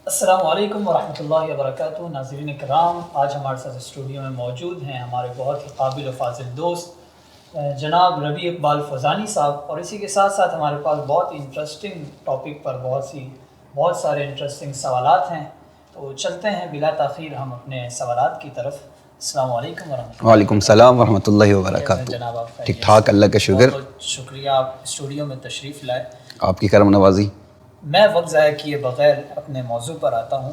السلام علیکم ورحمۃ اللہ وبرکاتہ. ناظرین کرام، آج ہمارے ساتھ اسٹوڈیو میں موجود ہیں ہمارے بہت ہی قابل و فاضل دوست جناب ربیع اقبال فوزانی صاحب، اور اسی کے ساتھ ساتھ ہمارے پاس بہت ہی انٹرسٹنگ ٹاپک پر بہت سارے انٹرسٹنگ سوالات ہیں. تو چلتے ہیں بلا تاخیر ہم اپنے سوالات کی طرف. السلام علیکم ورحمۃ اللہ. وعلیکم السلام ورحمۃ اللہ وبرکاتہ. جناب آپ ٹھیک ٹھاک، اللہ کا شکر. بہت شکریہ آپ اسٹوڈیو میں تشریف لائے. آپ کی کرم نوازی. میں وقت ضائع کیے بغیر اپنے موضوع پر آتا ہوں.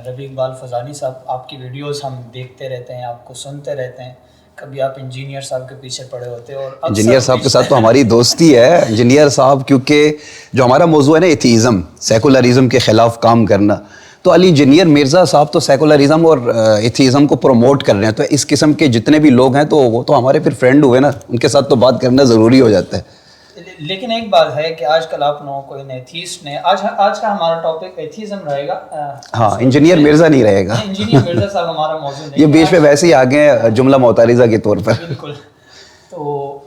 ربیع اقبال فوزانی صاحب، آپ کی ویڈیوز ہم دیکھتے رہتے ہیں، آپ کو سنتے رہتے ہیں. کبھی آپ انجینئر صاحب کے پیچھے پڑے ہوتے ہیں، اور انجینئر صاحب کے ساتھ تو ہماری دوستی ہے. انجینئر صاحب، کیونکہ جو ہمارا موضوع ہے نا ایتھیزم، سیکولرزم کے خلاف کام کرنا، تو علی انجینئر مرزا صاحب تو سیکولرزم اور ایتھیزم کو پروموٹ کر رہے ہیں. تو اس قسم کے جتنے بھی لوگ ہیں تو وہ تو ہمارے پھر فرینڈ ہوئے نا، ان کے ساتھ تو بات کرنا ضروری ہو جاتا ہے. لیکن ایک بات ہے کہ آج کل آپ لوگوں کو ان ایتھیسٹ نے آج کا ہمارا ٹاپک ایتھیزم رہے گا. ہاں، انجینئر مرزا نہیں رہے گا. انجینئر مرزا صاحب ہمارا موضوع نہیں. یہ بیچ میں ویسے ہی آگے ہیں جملہ معترضہ کے طور پر. بالکل. تو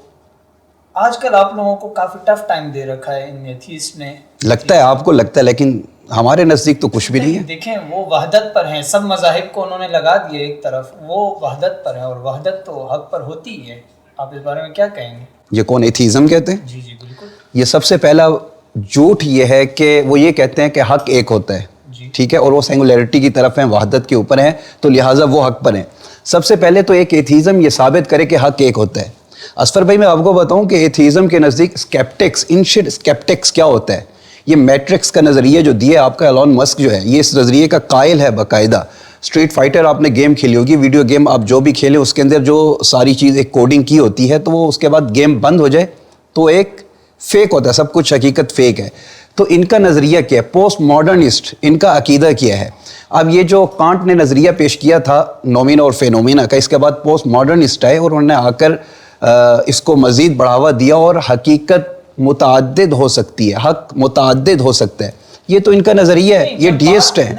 آج کل آپ لوگوں کو کافی ٹف ٹائم دے رکھا ہے ان ایتھیسٹ نے. لگتا ہے آپ کو لگتا ہے، لیکن ہمارے نزدیک تو کچھ بھی نہیں ہے. دیکھیں، وہ وحدت پر ہیں، سب مذاہب کو انہوں نے لگا دیے ایک طرف، وہ وحدت پر ہیں، اور وحدت تو حق پر ہوتی ہے. آپ اس بارے میں کیا کہیں گے؟ یہ کون ایتھیزم کہتے ہیں؟ جی جی بالکل. یہ سب سے پہلا جھوٹ یہ ہے کہ وہ یہ کہتے ہیں کہ حق ایک ہوتا ہے. ٹھیک ہے، اور وہ سنگولیرٹی کی طرف ہیں، وحدت کے اوپر ہیں، تو لہٰذا وہ حق پر ہیں. سب سے پہلے تو ایک ایتھیزم یہ ثابت کرے کہ حق ایک ہوتا ہے. اصفر بھائی، میں آپ کو بتاؤں کہ ایتھیزم کے نزدیک اسکیپٹکس، انشیڈ اسکیپٹکس کیا ہوتا ہے. یہ میٹرکس کا نظریہ جو دیا آپ کا ایلون مسک جو ہے، یہ اس نظریے کا قائل ہے باقاعدہ. اسٹریٹ فائٹر آپ نے گیم کھیلی ہوگی، ویڈیو گیم آپ جو بھی کھیلیں، اس کے اندر جو ساری چیز ایک کوڈنگ کی ہوتی ہے، تو وہ اس کے بعد گیم بند ہو جائے تو ایک فیک ہوتا ہے، سب کچھ حقیقت فیک ہے. تو ان کا نظریہ کیا ہے؟ پوسٹ ماڈرنسٹ ان کا عقیدہ کیا ہے؟ اب یہ جو کانٹ نے نظریہ پیش کیا تھا نومینا اور فینومینا کا، اس کے بعد پوسٹ ماڈرنسٹ آئے اور انہوں نے آ کر اس کو مزید بڑھاوا دیا، اور حقیقت متعدد ہو سکتی ہے، حق متعدد ہو سکتا ہے. یہ تو ان کا نظریہ ہے، یہ ڈیسٹ ہے.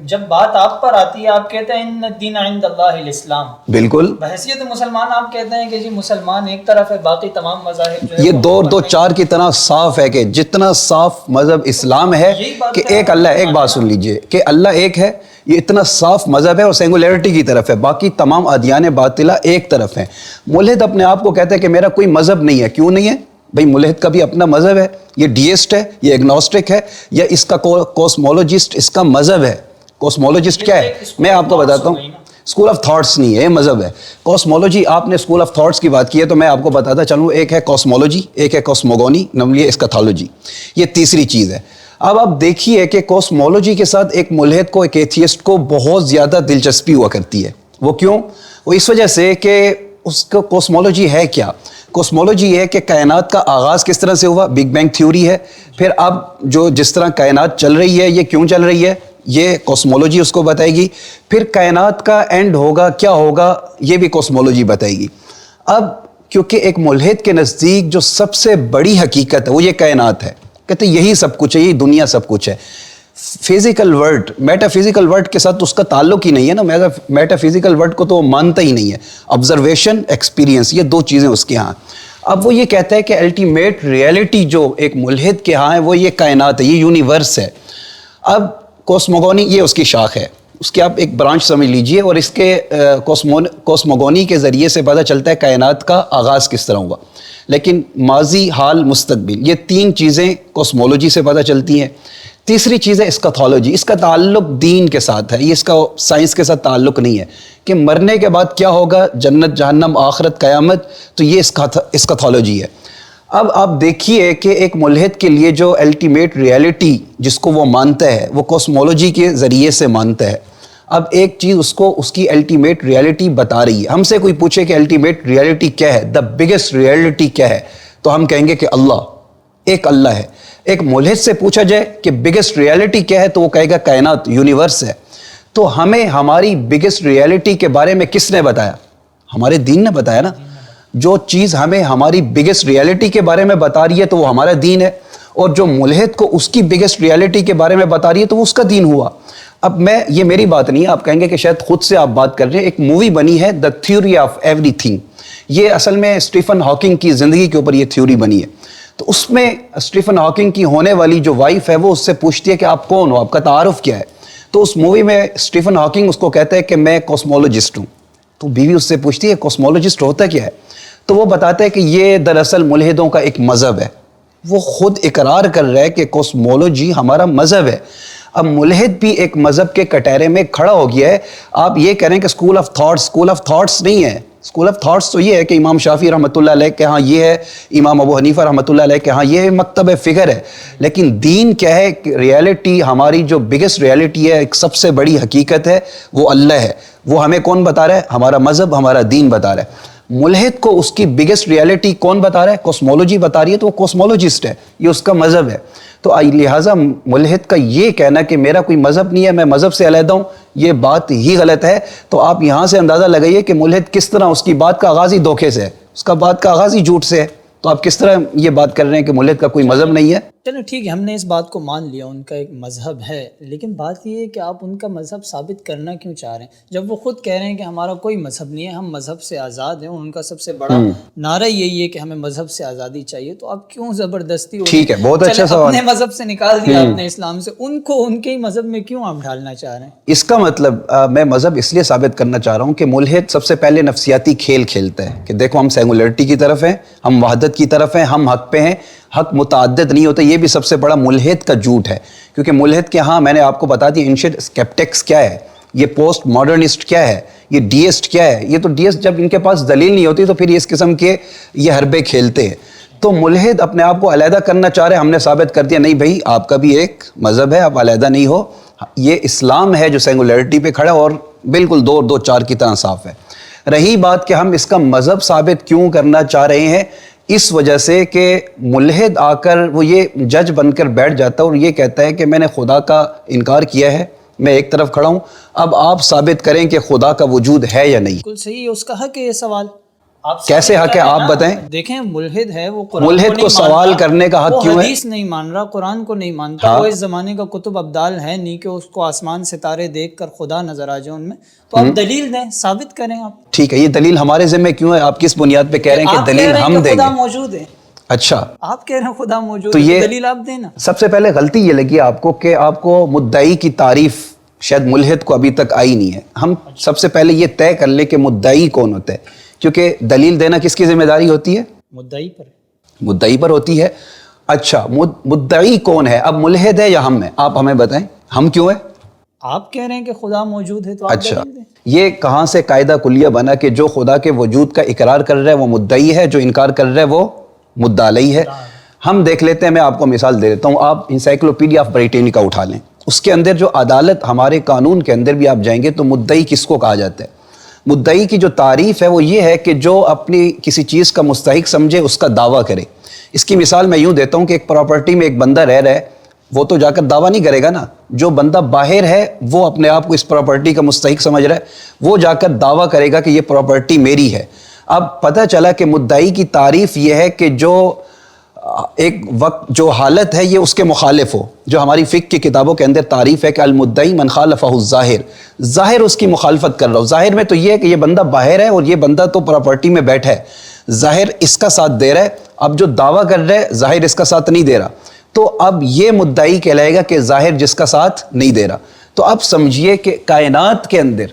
جب بات آپ پر آتی ہے، آپ کہتے ہیں ان الدین عند اللہ الاسلام. بالکل. بحیثیت مسلمان آپ کہتے ہیں کہ جی مسلمان ایک طرف ہے، باقی تمام مذاہب جو ہے یہ دو چار کی طرح صاف ہے کہ جتنا صاف مذہب اسلام ہے کہ ایک اللہ ہے. ایک بات سن لیجئے کہ اللہ ایک ہے، یہ اتنا صاف مذہب ہے اور سنگولیرٹی کی طرف ہے. باقی تمام ادیان باطلہ ایک طرف ہیں. ملحد اپنے آپ کو کہتا ہے کہ میرا کوئی مذہب نہیں ہے. کیوں نہیں ہے بھائی؟ ملحد کا بھی اپنا مذہب ہے. یہ ڈیسٹ ہے، یہ ایگنوسٹک ہے، یا اس کا کوسمولوجسٹ اس کا مذہب ہے. کوسمولوجسٹ کیا ہے؟ میں آپ کو بتاتا ہوں. اسکول آف تھاٹس نہیں ہے، یہ مذہب ہے. کوسمولوجی، آپ نے اسکول آف تھاٹس کی بات کی ہے تو میں آپ کو بتاتا چلوں، ایک ہے کوسمولوجی، ایک ہے کوسموگونی، نمبر یہ اسکاتھولوجی. یہ تیسری چیز ہے. اب آپ دیکھیے کہ کوسمولوجی کے ساتھ ایک ملحد کو، ایک ایتھیسٹ کو بہت زیادہ دلچسپی ہوا کرتی ہے. وہ کیوں؟ وہ اس وجہ سے کہ اس کو کوسمولوجی ہے کیا؟ کوسمولوجی یہ ہے کہ کائنات کا آغاز کس طرح سے ہوا، بگ بینگ تھیوری ہے. پھر اب جو جس طرح کائنات چل رہی ہے، یہ کیوں چل رہی ہے، یہ کوسمولوجی اس کو بتائے گی. پھر کائنات کا اینڈ ہوگا، کیا ہوگا، یہ بھی کوسمولوجی بتائے گی. اب کیونکہ ایک ملحد کے نزدیک جو سب سے بڑی حقیقت ہے وہ یہ کائنات ہے، کہتے ہیں یہی سب کچھ ہے، یہی دنیا سب کچھ ہے. Physical world, meta physical world کے ساتھ اس کا تعلق ہی نہیں ہے نا. میٹا فزیکل ورلڈ کو تو وہ مانتا ہی نہیں ہے. آبزرویشن، ایکسپیرینس، یہ دو چیزیں اس کے ہاں. اب وہ یہ کہتا ہے کہ الٹیمیٹ ریئلٹی جو ایک ملحد کے ہاں ہے وہ یہ کائنات ہے، یہ یونیورس ہے. اب کوسموگونی یہ اس کی شاخ ہے، اس کے آپ ایک برانچ سمجھ لیجئے، اور اس کے کوسموگونی کے ذریعے سے پتہ چلتا ہے کائنات کا آغاز کس طرح ہوا. لیکن ماضی، حال، مستقبل، یہ تین چیزیں کوسمولوجی سے پتہ چلتی ہیں. تیسری چیز ہے اسکاتھولوجی. اس کا تعلق دین کے ساتھ ہے، یہ اس کا سائنس کے ساتھ تعلق نہیں ہے کہ مرنے کے بعد کیا ہوگا، جنت، جہنم، آخرت، قیامت. تو یہ اسکاتھولوجی ہے. اب آپ دیکھیے کہ ایک ملحد کے لیے جو الٹیمیٹ ریئلٹی جس کو وہ مانتا ہے وہ کوسمولوجی کے ذریعے سے مانتا ہے. اب ایک چیز اس کو اس کی الٹیمیٹ ریئلٹی بتا رہی ہے. ہم سے کوئی پوچھے کہ الٹیمیٹ ریئلٹی کیا ہے، دا بگیسٹ ریئلٹی کیا ہے، تو ہم کہیں گے کہ اللہ، ایک اللہ ہے. ایک ملحد سے پوچھا جائے کہ بگیسٹ ریئلٹی کیا ہے تو وہ کہے گا کائنات، یونیورس ہے. تو ہمیں ہماری بگیسٹ ریئلٹی کے بارے میں کس نے بتایا؟ ہمارے دین نے بتایا نا. جو چیز ہمیں ہماری بگیسٹ ریئلٹی کے بارے میں بتا رہی ہے تو وہ ہمارا دین ہے، اور جو ملحد کو اس کی بگیسٹ ریئلٹی کے بارے میں بتا رہی ہے تو وہ اس کا دین ہوا. اب یہ میری بات نہیں ہے، آپ کہیں گے کہ شاید خود سے آپ بات کر رہے ہیں. ایک مووی بنی ہے the theory of every thing. یہ اصل میں اسٹیفن ہاکنگ کی زندگی کے اوپر یہ تھیوری بنی ہے. تو اس میں اسٹیفن ہاکنگ کی ہونے والی جو وائف ہے وہ اس سے پوچھتی ہے کہ آپ کون ہو، آپ کا تعارف کیا ہے. تو اس مووی میں اسٹیفن ہاکنگ اس کو کہتا ہے کہ میں کاسمولوجسٹ ہوں. تو بیوی اس سے پوچھتی ہے کاسمولوجسٹ ہوتا کیا ہے؟ تو وہ بتاتا ہے کہ یہ دراصل ملحدوں کا ایک مذہب ہے. وہ خود اقرار کر رہا ہے کہ کاسمولوجی ہمارا مذہب ہے. اب ملحد بھی ایک مذہب کے کٹہرے میں کھڑا ہو گیا ہے. آپ یہ کہہ رہے ہیں کہ اسکول آف تھاٹس نہیں ہے. اسکول آف تھاٹس تو یہ ہے کہ امام شافعی رحمۃ اللہ علیہ کے ہاں یہ ہے, امام ابو حنیفہ رحمۃ اللہ علیہ کے ہاں یہ مکتب فکر ہے. لیکن دین کیا ہے؟ ریالٹی, ہماری جو بگیسٹ ریالٹی ہے, ایک سب سے بڑی حقیقت ہے, وہ اللہ ہے. وہ ہمیں کون بتا رہا ہے؟ ہمارا مذہب, ہمارا دین بتا رہا ہے. ملحد کو اس کی بگیسٹ ریالٹی کون بتا رہا ہے؟ کاسمولوجی بتا رہی ہے, تو وہ کاسمولوجسٹ ہے, یہ اس کا مذہب ہے. تو لہٰذا ملحد کا یہ کہنا کہ میرا کوئی مذہب نہیں ہے, میں مذہب سے علیحدہ ہوں, یہ بات ہی غلط ہے. تو آپ یہاں سے اندازہ لگائیے کہ ملحد کس طرح, اس کی بات کا آغاز ہی دھوکے سے ہے, اس کا بات کا آغاز ہی جھوٹ سے ہے. تو آپ کس طرح یہ بات کر رہے ہیں کہ ملحد کا کوئی مذہب نہیں ہے؟ چلو ٹھیک ہے, ہم نے اس بات کو مان لیا, ان کا ایک مذہب ہے, لیکن بات یہ ہے کہ آپ ان کا مذہب ثابت کرنا کیوں چاہ رہے ہیں جب وہ خود کہہ رہے ہیں کہ ہمارا کوئی مذہب نہیں ہے, ہم مذہب سے آزاد ہیں. ان کا سب سے بڑا نعرہ یہی ہے کہ ہمیں مذہب سے آزادی چاہیے. تو آپ کیوں زبردستی ٹھیک ہے, بہت اچھا سوال. اپنے مذہب سے نکال دیا آپ نے اسلام سے, ان کو ان کے ہی مذہب میں کیوں آپ ڈھالنا چاہ رہے ہیں؟ اس کا مطلب میں مذہب اس لیے ثابت کرنا چاہ رہا ہوں کہ ملحد سب سے پہلے نفسیاتی کھیل کھیلتا ہے کہ دیکھو ہم سینگولرٹی کی طرف ہیں, ہم وحدت کی طرف ہیں, ہم حق پہ ہیں, حق متعدد نہیں ہوتا. یہ بھی سب سے بڑا ملحد کا جھوٹ ہے, کیونکہ ملحد کے ہاں میں نے آپ کو بتا دیا اینشنٹ اسکیپٹکس کیا ہے, یہ پوسٹ ماڈرنسٹ کیا ہے, یہ ڈیسٹ کیا ہے. یہ تو ڈیسٹ جب ان کے پاس دلیل نہیں ہوتی تو پھر اس قسم کے یہ حربے کھیلتے ہیں. تو ملحد اپنے آپ کو علیحدہ کرنا چاہ رہے ہیں, ہم نے ثابت کر دیا نہیں بھائی آپ کا بھی ایک مذہب ہے, آپ علیحدہ نہیں ہو. یہ اسلام ہے جو سینگولرٹی پہ کھڑا اور بالکل دو چار کی طرح صاف ہے. رہی بات کہ ہم اس کا مذہب ثابت کیوں کرنا چاہ رہے ہیں, اس وجہ سے کہ ملحد آ کر وہ یہ جج بن کر بیٹھ جاتا ہے اور یہ کہتا ہے کہ میں نے خدا کا انکار کیا ہے, میں ایک طرف کھڑا ہوں, اب آپ ثابت کریں کہ خدا کا وجود ہے یا نہیں. بالکل صحیح ہے, اس کا حق ہے یہ سوال. کیسے حق ہے آپ بتائیں؟ دیکھیں ملحد ہے, وہ قرآن ملحد کو سوال کرنے کا حق کیوں ہے؟ وہ حدیث نہیں مان رہا, قرآن کو نہیں مانتا, وہ اس زمانے کا کتب ابدال ہے نہیں کہ اس کو آسمان ستارے دیکھ کر خدا نظر آ جائے ان میں. تو آپ دلیل دیں, ثابت کریں آپ. ٹھیک ہے, یہ دلیل ہمارے ذمہ کیوں ہے؟ آپ کس بنیاد پہ کہہ رہے ہیں کہ دلیل ہم دیں گے؟ خدا موجود ہے. اچھا, آپ کہہ رہے ہیں خدا موجود تو ہے, یہ دلیل آپ دینا. سب سے پہلے غلطی یہ لگی آپ کو کہ آپ کو مدعی کی تعریف شاید ملحد کو ابھی تک آئی نہیں ہے. ہم سب سے پہلے یہ طے کر لیں کہ مدعی کون ہوتا ہے, کیونکہ دلیل دینا کس کی ذمہ داری ہوتی ہے؟ مدعی پر. مدعی پر ہوتی ہے. اچھا, مدعی کون ہے؟ اب ملحد ہے یا ہم ہیں؟ آپ ہمیں بتائیں, ہم کیوں ہیں؟ آپ کہہ رہے ہیں کہ خدا موجود ہے تو آپ اچھا, دلیل دیں. یہ کہاں سے قاعدہ کلیہ بنا کہ جو خدا کے وجود کا اقرار کر رہا ہے وہ مدعی ہے, جو انکار کر رہا ہے وہ مدعا علیہ ہے؟ ہم دیکھ لیتے ہیں, میں آپ کو مثال دے دیتا ہوں. آپ انسائکلوپیڈیا آف بریٹینیکا اٹھا لیں, اس کے اندر جو عدالت, ہمارے قانون کے اندر بھی آپ جائیں گے تو مدعی کس کو کہا جاتا ہے؟ مدعی کی جو تعریف ہے وہ یہ ہے کہ جو اپنی کسی چیز کا مستحق سمجھے اس کا دعویٰ کرے. اس کی مثال میں یوں دیتا ہوں کہ ایک پراپرٹی میں ایک بندہ رہ رہا ہے, وہ تو جا کر دعویٰ نہیں کرے گا نا. جو بندہ باہر ہے وہ اپنے آپ کو اس پراپرٹی کا مستحق سمجھ رہا ہے, وہ جا کر دعویٰ کرے گا کہ یہ پراپرٹی میری ہے. اب پتہ چلا کہ مدعی کی تعریف یہ ہے کہ جو ایک وقت جو حالت ہے یہ اس کے مخالف ہو. جو ہماری فقہ کی کتابوں کے اندر تعریف ہے کہ المدعی من خالفہ الظاہر, ظاہر اس کی مخالفت کر رہا ہو. ظاہر میں تو یہ ہے کہ یہ بندہ باہر ہے اور یہ بندہ تو پراپرٹی میں بیٹھا ہے, ظاہر اس کا ساتھ دے رہا ہے. اب جو دعویٰ کر رہا ہے ظاہر اس کا ساتھ نہیں دے رہا, تو اب یہ مدعی کہلائے گا کہ ظاہر جس کا ساتھ نہیں دے رہا. تو اب سمجھیے کہ کائنات کے اندر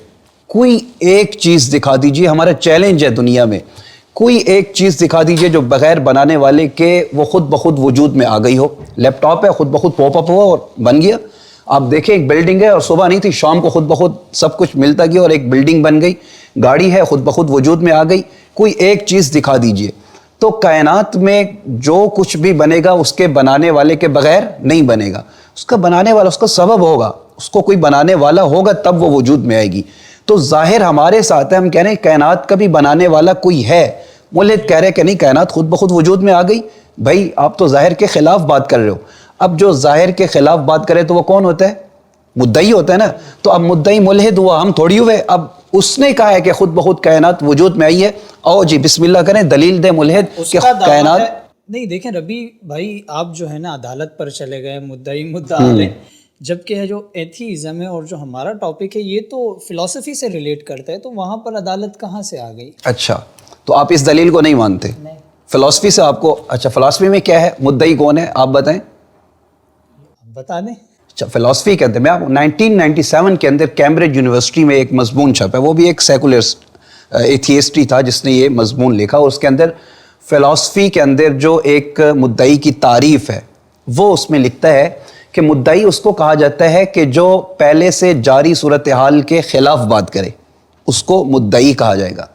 کوئی ایک چیز دکھا دیجئے, ہمارا چیلنج ہے دنیا میں, کوئی ایک چیز دکھا دیجئے جو بغیر بنانے والے کے وہ خود بخود وجود میں آ گئی ہو. لیپ ٹاپ ہے, خود بخود پاپ اپ ہوا اور بن گیا. آپ دیکھیں ایک بلڈنگ ہے اور صبح نہیں تھی, شام کو خود بخود سب کچھ ملتا گیا اور ایک بلڈنگ بن گئی. گاڑی ہے, خود بخود وجود میں آ گئی. کوئی ایک چیز دکھا دیجئے. تو کائنات میں جو کچھ بھی بنے گا اس کے بنانے والے کے بغیر نہیں بنے گا. اس کا بنانے والا, اس کا سبب ہوگا, اس کو کوئی بنانے والا ہوگا تب وہ وجود میں آئے گی. تو ظاہر ہمارے ساتھ ہے, ہم کہہ رہے ہیں کائنات کا بھی بنانے والا کوئی ہے. ملحد کہہ رہے کہ نہیں کائنات خود بخود وجود میں آ گئی. بھائی آپ تو ظاہر کے خلاف بات کر رہے ہو. اب جو ظاہر کے خلاف بات کرے تو وہ کون ہوتا ہے؟ مدعی ہوتا ہے نا. تو اب مدعی ملحد ہوا, ہم تھوڑی ہوئے. اب اس نے کہا ہے کہ خود بخود کائنات وجود میں آئی ہے, او جی بسم اللہ کریں, دلیل دے ملحد کہ کائنات. نہیں دیکھیں ربی بھائی, آپ جو ہے نا عدالت پر چلے گئے, مدعی مدعا علیہ, جبکہ ہے جو ایتھیزم ہے اور جو ہمارا ٹاپک ہے یہ تو فلسفی سے ریلیٹ کرتا ہے, تو وہاں پر عدالت کہاں سے آ گئی؟ اچھا, تو آپ اس دلیل کو نہیں مانتے؟ فلسفی سے آپ کو. اچھا, فلسفی میں کیا ہے, مدعی کون ہے آپ بتائیں؟ بتا دیں. فلسفی کے اندر میں آپ 1997 کے اندر کیمبرج یونیورسٹی میں ایک مضمون چھپا ہے, وہ بھی ایک سیکولر ایتھیسٹ ہی تھا جس نے یہ مضمون لکھا, اور اس کے اندر فلسفی کے اندر جو ایک مدعی کی تعریف ہے وہ اس میں لکھتا ہے کہ مدعی اس کو کہا جاتا ہے کہ جو پہلے سے جاری صورتحال کے خلاف بات کرے, اس کو مدعی کہا جائے گا.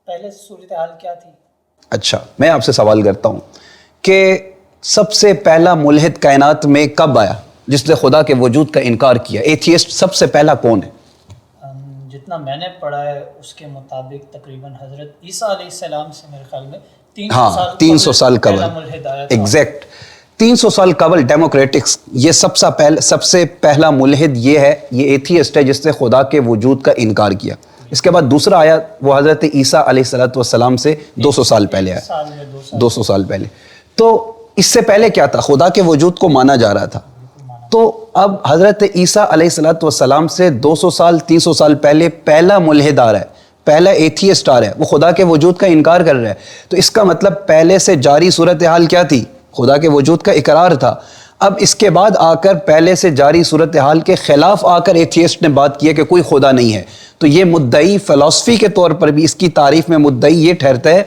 پہلے صورتحال کیا تھی؟ اچھا, میں آپ سے سوال کرتا ہوں کہ سب سے پہلا ملحد کائنات میں کب آیا جس نے خدا کے وجود کا انکار کیا؟ ایتھیسٹ سب سے پہلا کون ہے؟ جتنا میں نے پڑھا ہے اس کے مطابق تقریباً حضرت عیسیٰ علیہ السلام سے میرے خیال میں 300 سال قبل, ایگزیکٹ 300 سال قبل. ڈیموکریٹکس یہ سب سے پہلا ملحد یہ ہے, یہ ایتھیسٹ ہے جس نے خدا کے وجود کا انکار کیا. اس کے بعد دوسرا آیا وہ حضرت عیسیٰ علیہ السلام سے 200 سال پہلے آیا, 200 سال پہلے. تو اس سے پہلے کیا تھا؟ خدا کے وجود کو مانا جا رہا تھا. تو اب حضرت عیسیٰ علیہ السلام سے 200 سال 300 سال پہلے پہلا ملحد آ رہا ہے, پہلا ایتھیسٹ آ رہا ہے, وہ خدا کے وجود کا انکار کر رہا ہے. تو اس کا مطلب پہلے سے جاری صورتحال کیا تھی؟ خدا کے وجود کا اقرار تھا. اب اس کے بعد آ کر پہلے سے جاری صورتحال کے خلاف آ کر ایتھیسٹ نے بات کی ہے کہ کوئی خدا نہیں ہے. تو یہ مدعی فلسفی کے طور پر بھی اس کی تعریف میں مدعی یہ ٹھہرتا ہے.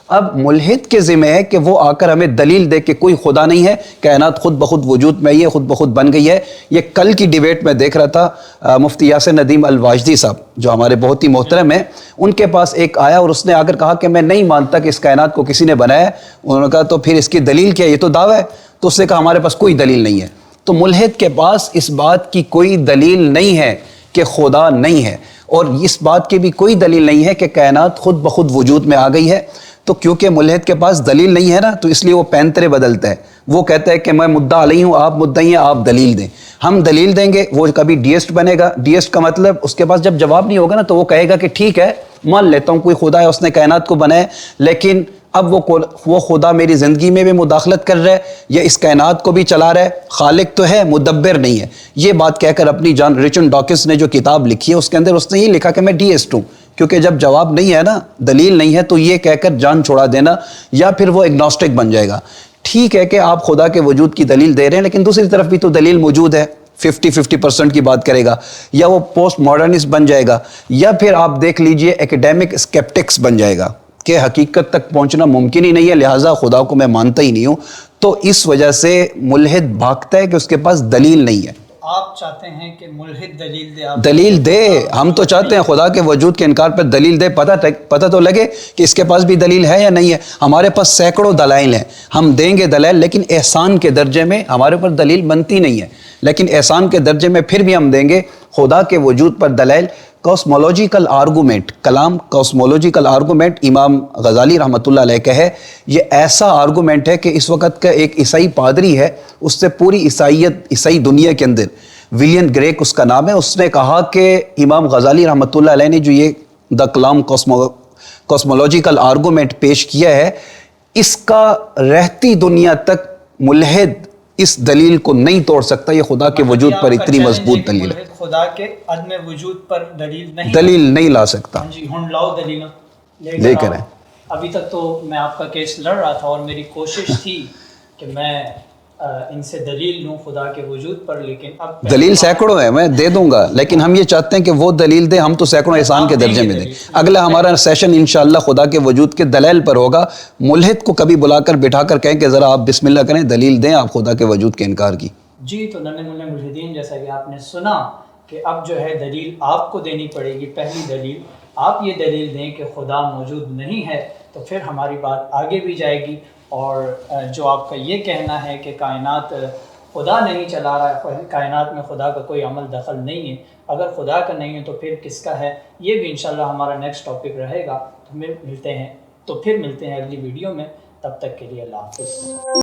اب ملحد کے ذمہ ہے کہ وہ آ کر ہمیں دلیل دے کہ کوئی خدا نہیں ہے, کائنات خود بخود وجود میں یہ خود بخود بن گئی ہے. یہ کل کی ڈیبیٹ میں دیکھ رہا تھا, مفتی یاسر ندیم الواجدی صاحب جو ہمارے بہت ہی محترم ہیں, ان کے پاس ایک آیا اور اس نے آ کر کہا کہ میں نہیں مانتا کہ اس کائنات کو کسی نے بنایا ہے. انہوں نے کہا تو پھر اس کی دلیل کیا؟ یہ تو دعویٰ ہے. تو اس نے کہا ہمارے پاس کوئی دلیل نہیں ہے. تو ملحد کے پاس اس بات کی کوئی دلیل نہیں ہے کہ خدا نہیں ہے, اور اس بات کی بھی کوئی دلیل نہیں ہے کہ کائنات خود بخود وجود میں آ گئی ہے. تو کیونکہ ملحد کے پاس دلیل نہیں ہے نا, تو اس لیے وہ پینترے بدلتا ہے. وہ کہتا ہے کہ میں مدعا علیہ ہوں, آپ مدعی ہیں, آپ دلیل دیں. ہم دلیل دیں گے, وہ کبھی ڈیسٹ بنے گا. ڈیسٹ کا مطلب اس کے پاس جب جواب نہیں ہوگا نا تو وہ کہے گا کہ ٹھیک ہے مان لیتا ہوں کوئی خدا ہے, اس نے کائنات کو بنایا, لیکن اب وہ خدا میری زندگی میں بھی مداخلت کر رہا ہے یا اس کائنات کو بھی چلا رہا ہے, خالق تو ہے مدبر نہیں ہے. یہ بات کہہ کر اپنی جان, رچرڈ ڈاکنس نے جو کتاب لکھی ہے اس کے اندر اس نے یہ لکھا کہ میں ڈیسٹ ہوں, کیونکہ جب جواب نہیں ہے نا, دلیل نہیں ہے, تو یہ کہہ کر جان چھوڑا دینا, یا پھر وہ اگنوسٹک بن جائے گا. ٹھیک ہے کہ آپ خدا کے وجود کی دلیل دے رہے ہیں, لیکن دوسری طرف بھی تو دلیل موجود ہے, 50% کی بات کرے گا, یا وہ پوسٹ ماڈرنسٹ بن جائے گا, یا پھر آپ دیکھ لیجئے ایکیڈیمک اسکیپٹکس بن جائے گا کہ حقیقت تک پہنچنا ممکن ہی نہیں ہے, لہٰذا خدا کو میں مانتا ہی نہیں ہوں. تو اس وجہ سے ملحد بھاگتا ہے کہ اس کے پاس دلیل نہیں ہے. آپ چاہتے ہیں کہ ملحد دلیل دے؟ دلیل دے. ہم تو چاہتے ہیں خدا کے وجود کے انکار پر دلیل دے, پتہ تو لگے کہ اس کے پاس بھی دلیل ہے یا نہیں ہے. ہمارے پاس سینکڑوں دلائل ہیں, ہم دیں گے دلائل, لیکن احسان کے درجے میں ہمارے اوپر دلیل بنتی نہیں ہے. لیکن احسان کے درجے میں پھر بھی ہم دیں گے خدا کے وجود پر دلائل. کاسمولوجیکل آرگومنٹ, کلام کاسمولوجیکل آرگومنٹ امام غزالی رحمۃ اللہ علیہ کا ہے. یہ ایسا آرگومنٹ ہے کہ اس وقت کا ایک عیسائی پادری ہے, اس سے پوری عیسائی دنیا کے اندر, ولیم گریک اس کا نام ہے, اس نے کہا کہ امام غزالی رحمۃ اللہ علیہ نے جو یہ دا کلام کاسمولوجیکل آرگومنٹ پیش کیا ہے, اس کا رہتی دنیا تک ملحد اس دلیل کو نہیں توڑ سکتا. یہ خدا کے وجود پر اتنی مضبوط دلیل ہے, خدا کے عدم وجود پر دلیل نہیں لا سکتا. جی ہن لاؤ دلیل لے کر. ابھی تک تو میں آپ کا کیس لڑ رہا تھا اور میری کوشش تھی کہ میں ان سے دلیل لوں خدا کے وجود پر, لیکن اب دلیل سینکڑوں ہے, میں دے دوں گا, لیکن ہم یہ چاہتے ہیں کہ وہ دلیل دے, ہم تو سینکڑوں احسان کے درجے میں دیں. اگلا ہمارا سیشن انشاءاللہ خدا کے وجود کے دلائل پر ہوگا. ملحد کو کبھی بلا کر بٹھا کر کہیں کہ ذرا آپ بسم اللہ کریں, دلیل دیں آپ خدا کے وجود کے انکار کی. جی تو ننھے منھے ملحدین, جیسا کہ آپ نے سنا کہ اب جو ہے دلیل آپ کو دینی پڑے گی. پہلی دلیل آپ یہ دلیل دیں کہ خدا موجود نہیں ہے, تو پھر ہماری بات آگے بھی جائے گی. اور جو آپ کا یہ کہنا ہے کہ کائنات خدا نہیں چلا رہا ہے, کائنات میں خدا کا کوئی عمل دخل نہیں ہے, اگر خدا کا نہیں ہے تو پھر کس کا ہے, یہ بھی انشاءاللہ ہمارا نیکسٹ ٹاپک رہے گا. تو پھر ملتے ہیں اگلی ویڈیو میں. تب تک کے لیے اللہ حافظ.